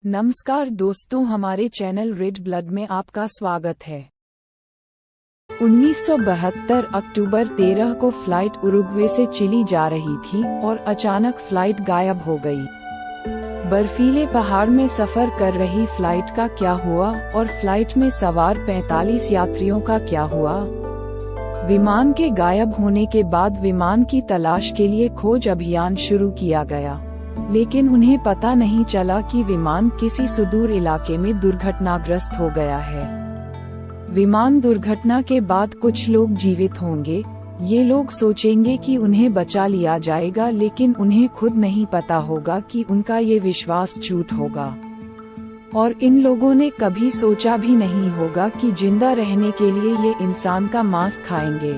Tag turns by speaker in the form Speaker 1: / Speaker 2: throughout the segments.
Speaker 1: नमस्कार दोस्तों, हमारे चैनल रेड ब्लड में आपका स्वागत है। 1972 अक्टूबर 13 को फ्लाइट उरुग्वे से चिली जा रही थी और अचानक फ्लाइट गायब हो गई। बर्फीले पहाड़ में सफर कर रही फ्लाइट का क्या हुआ और फ्लाइट में सवार 45 यात्रियों का क्या हुआ? विमान के गायब होने के बाद विमान की तलाश के लिए खोज अभियान शुरू किया गया, लेकिन उन्हें पता नहीं चला कि विमान किसी सुदूर इलाके में दुर्घटनाग्रस्त हो गया है। विमान दुर्घटना के बाद कुछ लोग जीवित होंगे। ये लोग सोचेंगे कि उन्हें बचा लिया जाएगा, लेकिन उन्हें खुद नहीं पता होगा कि उनका ये विश्वास झूठ होगा। और इन लोगों ने कभी सोचा भी नहीं होगा कि जिंदा रहने के लिए ये इंसान का मांस खाएंगे।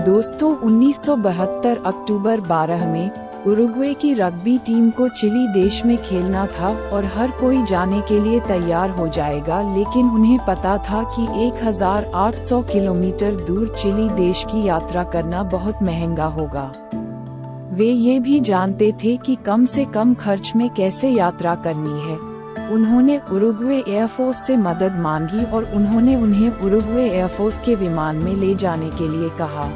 Speaker 1: दोस्तों, 1972 अक्टूबर 12 में उरुग्वे की रग्बी टीम को चिली देश में खेलना था और हर कोई जाने के लिए तैयार हो जाएगा, लेकिन उन्हें पता था कि 1800 किलोमीटर दूर चिली देश की यात्रा करना बहुत महंगा होगा। वे ये भी जानते थे कि कम से कम खर्च में कैसे यात्रा करनी है। उन्होंने उरुग्वे एयरफोर्स से मदद मांगी और उन्होंने उन्हें उरुग्वे एयरफोर्स के विमान में ले जाने के लिए कहा।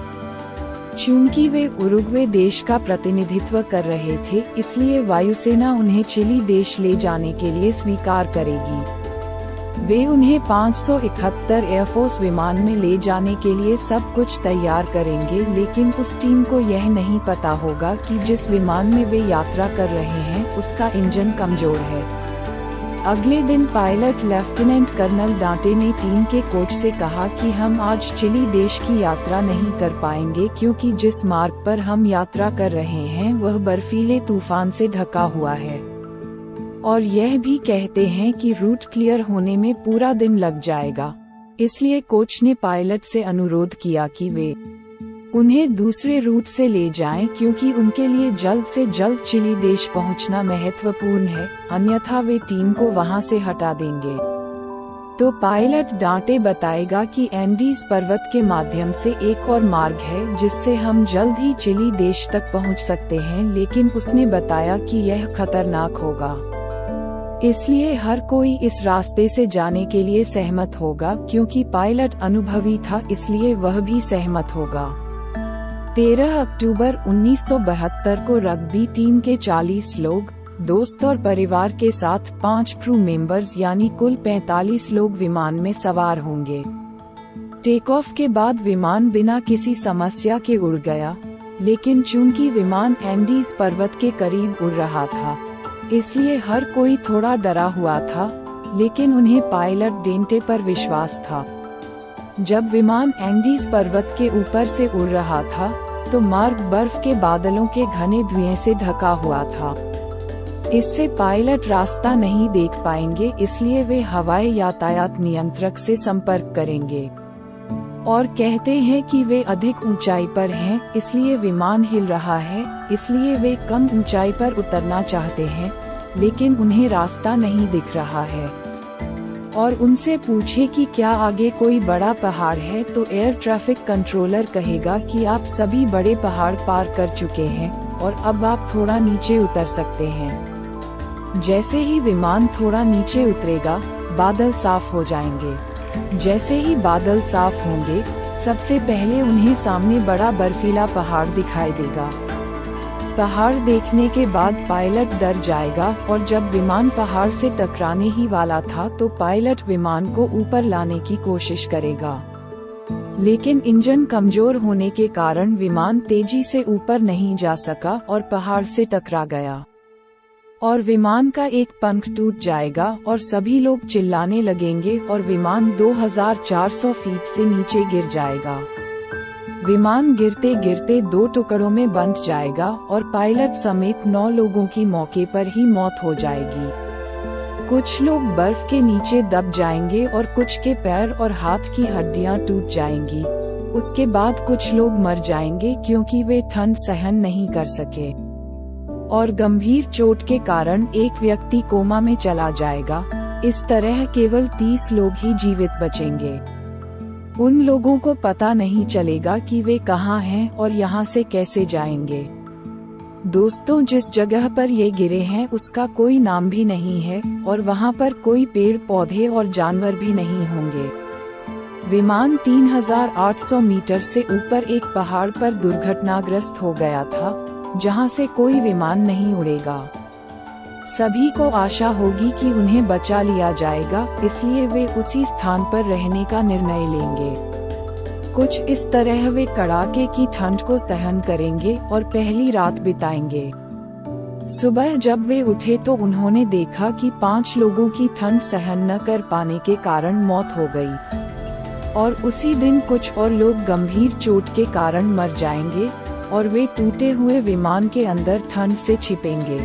Speaker 1: चूंकि वे उरुग्वे देश का प्रतिनिधित्व कर रहे थे, इसलिए वायुसेना उन्हें चिली देश ले जाने के लिए स्वीकार करेगी। वे उन्हें 571 एयरफोर्स विमान में ले जाने के लिए सब कुछ तैयार करेंगे, लेकिन उस टीम को यह नहीं पता होगा कि जिस विमान में वे यात्रा कर रहे हैं उसका इंजन कमजोर है। अगले दिन पायलट लेफ्टिनेंट कर्नल डांटे ने टीम के कोच से कहा कि हम आज चिली देश की यात्रा नहीं कर पाएंगे, क्योंकि जिस मार्ग पर हम यात्रा कर रहे हैं वह बर्फीले तूफान से ढका हुआ है। और यह भी कहते हैं कि रूट क्लियर होने में पूरा दिन लग जाएगा। इसलिए कोच ने पायलट से अनुरोध किया कि वे उन्हें दूसरे रूट से ले जाएं, क्योंकि उनके लिए जल्द से जल्द चिली देश पहुंचना महत्वपूर्ण है, अन्यथा वे टीम को वहां से हटा देंगे। तो पायलट डांटे बताएगा कि एंडीज पर्वत के माध्यम से एक और मार्ग है जिससे हम जल्द ही चिली देश तक पहुंच सकते हैं, लेकिन उसने बताया कि यह खतरनाक होगा। इसलिए हर कोई इस रास्ते से जाने के लिए सहमत होगा, क्योंकि पायलट अनुभवी था, इसलिए वह भी सहमत होगा। 13 अक्टूबर 1972 को रग्बी टीम के 40 लोग, दोस्त और परिवार के साथ 5 क्रू मेंबर्स यानी कुल 45 लोग विमान में सवार होंगे। टेक ऑफ के बाद विमान बिना किसी समस्या के उड़ गया, लेकिन चूंकि विमान एंडीज पर्वत के करीब उड़ रहा था, इसलिए हर कोई थोड़ा डरा हुआ था, लेकिन उन्हें पायलट डेंटे पर विश्वास था। जब विमान एंडीज पर्वत के ऊपर से उड़ रहा था, तो मार्ग बर्फ के बादलों के घने धुएं से ढका हुआ था। इससे पायलट रास्ता नहीं देख पाएंगे, इसलिए वे हवाई यातायात नियंत्रक से संपर्क करेंगे और कहते हैं कि वे अधिक ऊंचाई पर हैं, इसलिए विमान हिल रहा है, इसलिए वे कम ऊंचाई पर उतरना चाहते हैं, लेकिन उन्हें रास्ता नहीं दिख रहा है। और उनसे पूछे कि क्या आगे कोई बड़ा पहाड़ है, तो एयर ट्रैफिक कंट्रोलर कहेगा कि आप सभी बड़े पहाड़ पार कर चुके हैं और अब आप थोड़ा नीचे उतर सकते हैं। जैसे ही विमान थोड़ा नीचे उतरेगा, बादल साफ हो जाएंगे। जैसे ही बादल साफ होंगे, सबसे पहले उन्हें सामने बड़ा बर्फीला पहाड़ दिखाई देगा। पहाड़ देखने के बाद पायलट डर जाएगा और जब विमान पहाड़ से टकराने ही वाला था, तो पायलट विमान को ऊपर लाने की कोशिश करेगा, लेकिन इंजन कमजोर होने के कारण विमान तेजी से ऊपर नहीं जा सका और पहाड़ से टकरा गया और विमान का एक पंख टूट जाएगा और सभी लोग चिल्लाने लगेंगे और विमान 2400 फीट से नीचे गिर जाएगा। विमान गिरते गिरते 2 टुकड़ों में बंट जाएगा और पायलट समेत 9 लोगों की मौके पर ही मौत हो जाएगी। कुछ लोग बर्फ के नीचे दब जाएंगे और कुछ के पैर और हाथ की हड्डियां टूट जाएंगी। उसके बाद कुछ लोग मर जाएंगे, क्योंकि वे ठंड सहन नहीं कर सके और गंभीर चोट के कारण एक व्यक्ति कोमा में चला जाएगा। इस तरह केवल 30 लोग ही जीवित बचेंगे। उन लोगों को पता नहीं चलेगा कि वे कहाँ हैं और यहाँ से कैसे जाएंगे। दोस्तों, जिस जगह पर ये गिरे हैं उसका कोई नाम भी नहीं है और वहाँ पर कोई पेड़ पौधे और जानवर भी नहीं होंगे। विमान 3800 मीटर से ऊपर एक पहाड़ पर दुर्घटनाग्रस्त हो गया था, जहाँ से कोई विमान नहीं उड़ेगा। सभी को आशा होगी कि उन्हें बचा लिया जाएगा, इसलिए वे उसी स्थान पर रहने का निर्णय लेंगे। कुछ इस तरह वे कड़ाके की ठंड को सहन करेंगे और पहली रात बिताएंगे। सुबह जब वे उठे तो उन्होंने देखा कि 5 लोगों की ठंड सहन न कर पाने के कारण मौत हो गई और उसी दिन कुछ और लोग गंभीर चोट के कारण मर जाएंगे और वे टूटे हुए विमान के अंदर ठंड से छिपेंगे।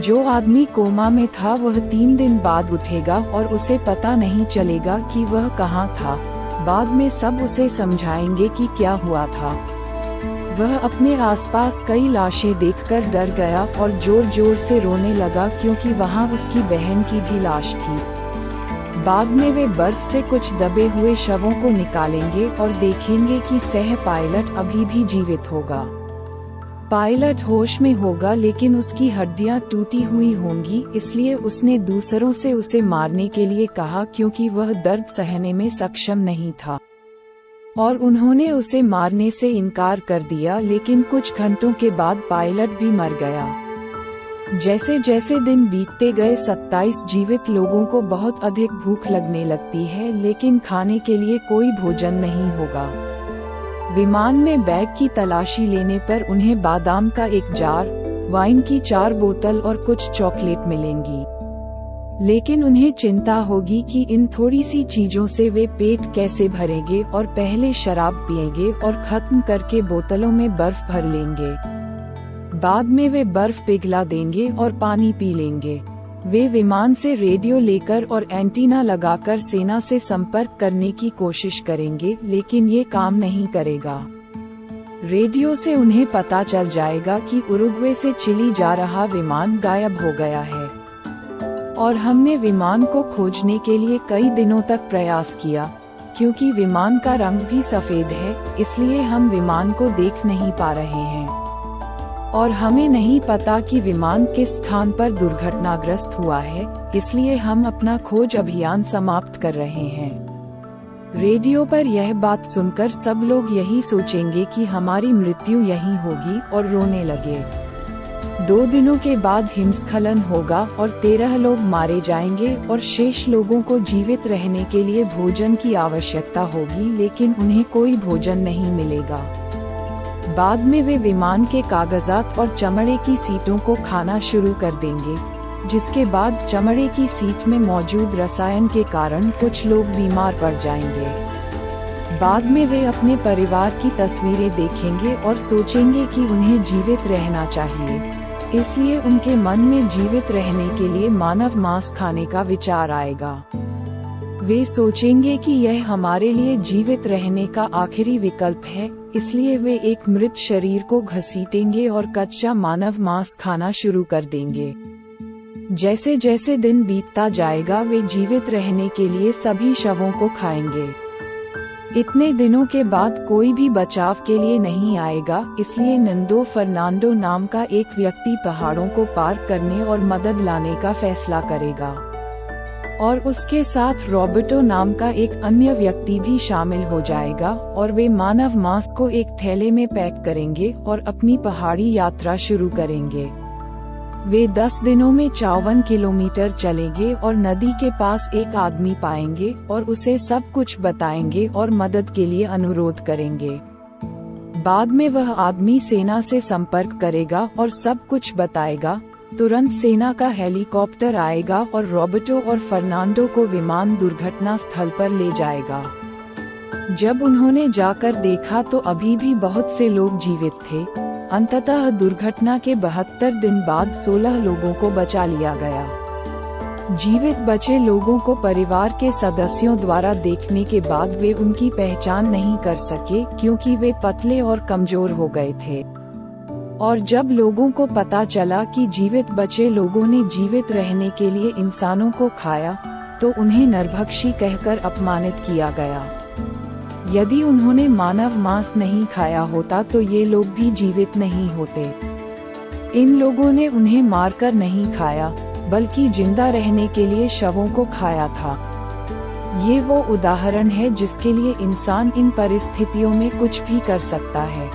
Speaker 1: जो आदमी कोमा में था वह 3 दिन बाद उठेगा और उसे पता नहीं चलेगा कि वह कहाँ था। बाद में सब उसे समझाएंगे कि क्या हुआ था। वह अपने आसपास कई लाशें देखकर डर गया और जोर जोर से रोने लगा क्योंकि वहाँ उसकी बहन की भी लाश थी। बाद में वे बर्फ से कुछ दबे हुए शवों को निकालेंगे और देखेंगे कि सह पायलट अभी भी जीवित होगा। पायलट होश में होगा लेकिन उसकी हड्डियां टूटी हुई होंगी, इसलिए उसने दूसरों से उसे मारने के लिए कहा क्योंकि वह दर्द सहने में सक्षम नहीं था और उन्होंने उसे मारने से इनकार कर दिया। लेकिन कुछ घंटों के बाद पायलट भी मर गया। जैसे जैसे दिन बीतते गए 27 जीवित लोगों को बहुत अधिक भूख लगने लगती है, लेकिन खाने के लिए कोई भोजन नहीं होगा। विमान में बैग की तलाशी लेने पर उन्हें बादाम का एक जार, वाइन की 4 बोतल और कुछ चॉकलेट मिलेंगी। लेकिन उन्हें चिंता होगी कि इन थोड़ी सी चीजों से वे पेट कैसे भरेंगे और पहले शराब पिएंगे और खत्म करके बोतलों में बर्फ भर लेंगे। बाद में वे बर्फ पिघला देंगे और पानी पी लेंगे। वे विमान से रेडियो लेकर और एंटीना लगाकर सेना से संपर्क करने की कोशिश करेंगे, लेकिन ये काम नहीं करेगा। रेडियो से उन्हें पता चल जाएगा कि उरुग्वे से चिली जा रहा विमान गायब हो गया है और हमने विमान को खोजने के लिए कई दिनों तक प्रयास किया। क्योंकि विमान का रंग भी सफेद है, इसलिए हम विमान को देख नहीं पा रहे हैं और हमें नहीं पता कि विमान किस स्थान पर दुर्घटनाग्रस्त हुआ है, इसलिए हम अपना खोज अभियान समाप्त कर रहे हैं। रेडियो पर यह बात सुनकर सब लोग यही सोचेंगे कि हमारी मृत्यु यहीं होगी और रोने लगे। 2 दिनों के बाद हिमस्खलन होगा और 13 लोग मारे जाएंगे और शेष लोगों को जीवित रहने के लिए भोजन की आवश्यकता होगी, लेकिन उन्हें कोई भोजन नहीं मिलेगा। बाद में वे विमान के कागजात और चमड़े की सीटों को खाना शुरू कर देंगे, जिसके बाद चमड़े की सीट में मौजूद रसायन के कारण कुछ लोग बीमार पड़ जाएंगे। बाद में वे अपने परिवार की तस्वीरें देखेंगे और सोचेंगे कि उन्हें जीवित रहना चाहिए, इसलिए उनके मन में जीवित रहने के लिए मानव मांस खाने का विचार आएगा। वे सोचेंगे कि यह हमारे लिए जीवित रहने का आखिरी विकल्प है, इसलिए वे एक मृत शरीर को घसीटेंगे और कच्चा मानव मांस खाना शुरू कर देंगे। जैसे जैसे दिन बीतता जाएगा वे जीवित रहने के लिए सभी शवों को खाएंगे। इतने दिनों के बाद कोई भी बचाव के लिए नहीं आएगा, इसलिए नंदो फर्नांडो नाम का एक व्यक्ति पहाड़ों को पार करने और मदद लाने का फैसला करेगा और उसके साथ रॉबर्टो नाम का एक अन्य व्यक्ति भी शामिल हो जाएगा और वे मानव मांस को एक थैले में पैक करेंगे और अपनी पहाड़ी यात्रा शुरू करेंगे। वे 10 दिनों में 54 किलोमीटर चलेंगे और नदी के पास एक आदमी पाएंगे और उसे सब कुछ बताएंगे और मदद के लिए अनुरोध करेंगे। बाद में वह आदमी सेना से संपर्क करेगा और सब कुछ बताएगा। तुरंत सेना का हेलीकॉप्टर आएगा और रॉबर्टो और फर्नांडो को विमान दुर्घटना स्थल पर ले जाएगा। जब उन्होंने जाकर देखा तो अभी भी बहुत से लोग जीवित थे। अंततः दुर्घटना के 72 दिन बाद 16 लोगों को बचा लिया गया। जीवित बचे लोगों को परिवार के सदस्यों द्वारा देखने के बाद वे उनकी पहचान नहीं कर सके क्योंकि वे पतले और कमजोर हो गए थे। और जब लोगों को पता चला कि जीवित बचे लोगों ने जीवित रहने के लिए इंसानों को खाया, तो उन्हें नरभक्षी कहकर अपमानित किया गया। यदि उन्होंने मानव मांस नहीं खाया होता तो ये लोग भी जीवित नहीं होते। इन लोगों ने उन्हें मारकर नहीं खाया, बल्कि जिंदा रहने के लिए शवों को खाया था। ये वो उदाहरण है जिसके लिए इंसान इन परिस्थितियों में कुछ भी कर सकता है।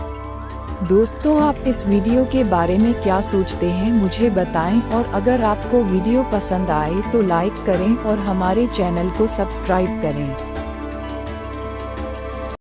Speaker 1: दोस्तों, आप इस वीडियो के बारे में क्या सोचते हैं मुझे बताएं, और अगर आपको वीडियो पसंद आए तो लाइक करें और हमारे चैनल को सब्सक्राइब करें।